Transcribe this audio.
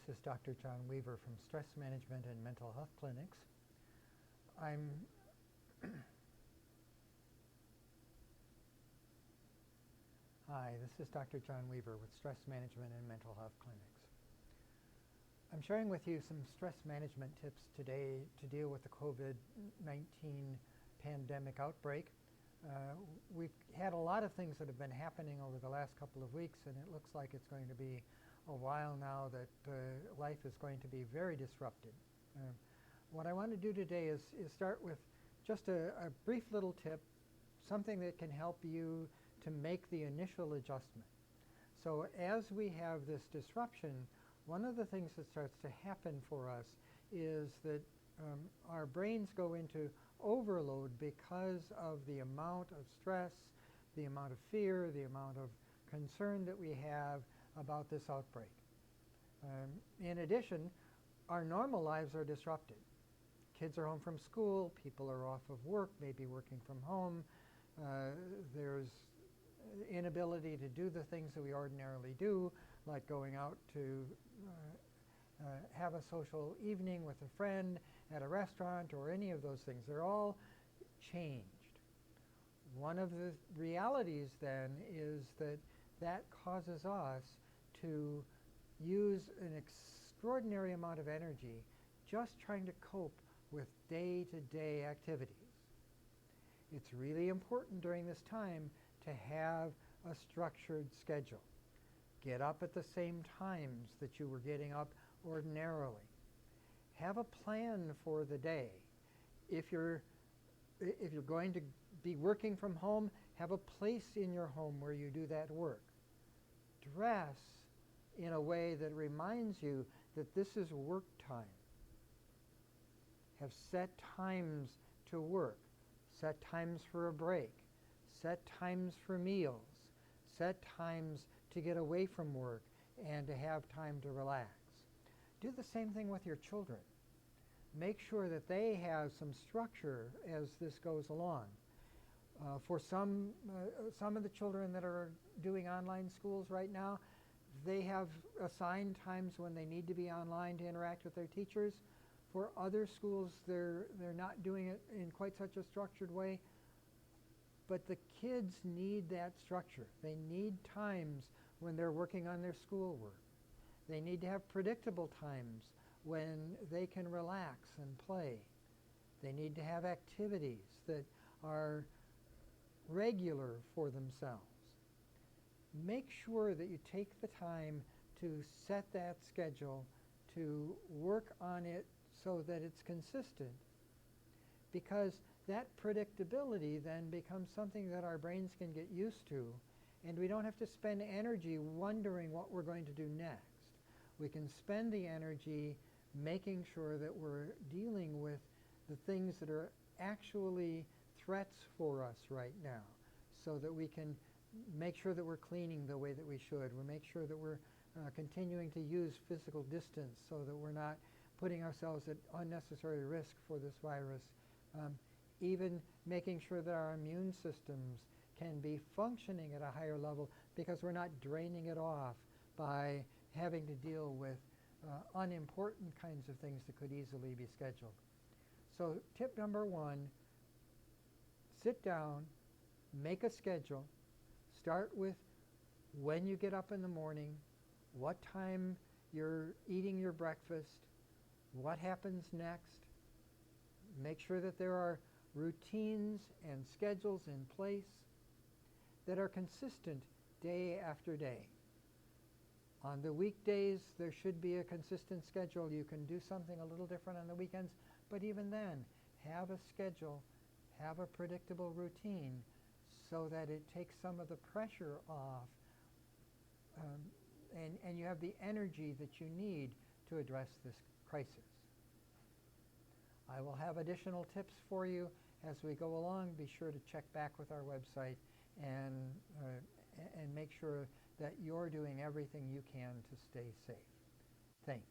this is Dr. John Weaver from Stress Management and Mental Health Clinics. Hi, this is Dr. John Weaver with Stress Management and Mental Health Clinics. I'm sharing with you some stress management tips today to deal with the COVID-19 pandemic outbreak. We've had a lot of things that have been happening over the last couple of weeks, and it looks like it's going to be a while now that life is going to be very disrupted. What I want to do today is start with just a brief little tip, something that can help you to make the initial adjustment. So as we have this disruption, one of the things that starts to happen for us is that our brains go into overload because of the amount of stress, the amount of fear, the amount of concern that we have about this outbreak. In addition, our normal lives are disrupted. Kids are home from school, people are off of work, maybe working from home. There's inability to do the things that we ordinarily do, like going out to have a social evening with a friend at a restaurant or any of those things. They're all changed. One of the realities then is that that causes us to use an extraordinary amount of energy just trying to cope with day-to-day activities. It's really important during this time to have a structured schedule. Get up at the same times that you were getting up ordinarily. Have a plan for the day. If you're going to be working from home, have a place in your home where you do that work. Dress in a way that reminds you that this is work time. Have set times to work. Set times for a break. Set times for meals. Set times to get away from work and to have time to relax. Do the same thing with your children. Make sure that they have some structure as this goes along. For some of the children that are doing online schools right now, they have assigned times when they need to be online to interact with their teachers. For other schools, they're not doing it in quite such a structured way. But the kids need that structure. They need times when they're working on their schoolwork. They need to have predictable times when they can relax and play. They need to have activities that are regular for themselves. Make sure that you take the time to set that schedule, to work on it so that it's consistent, because that predictability then becomes something that our brains can get used to, and we don't have to spend energy wondering what we're going to do next. We can spend the energy making sure that we're dealing with the things that are actually threats for us right now, so that we can make sure that we're cleaning the way that we should. We make sure that we're continuing to use physical distance so that we're not putting ourselves at unnecessary risk for this virus. Even making sure that our immune systems can be functioning at a higher level because we're not draining it off by having to deal with unimportant kinds of things that could easily be scheduled. So tip number one, sit down, make a schedule. Start with when you get up in the morning, what time you're eating your breakfast, what happens next. Make sure that there are routines and schedules in place that are consistent day after day. On the weekdays, there should be a consistent schedule. You can do something a little different on the weekends, but even then, have a schedule, have a predictable routine so that it takes some of the pressure off and you have the energy that you need to address this crisis. I will have additional tips for you as we go along. Be sure to check back with our website and make sure that you're doing everything you can to stay safe. Thanks.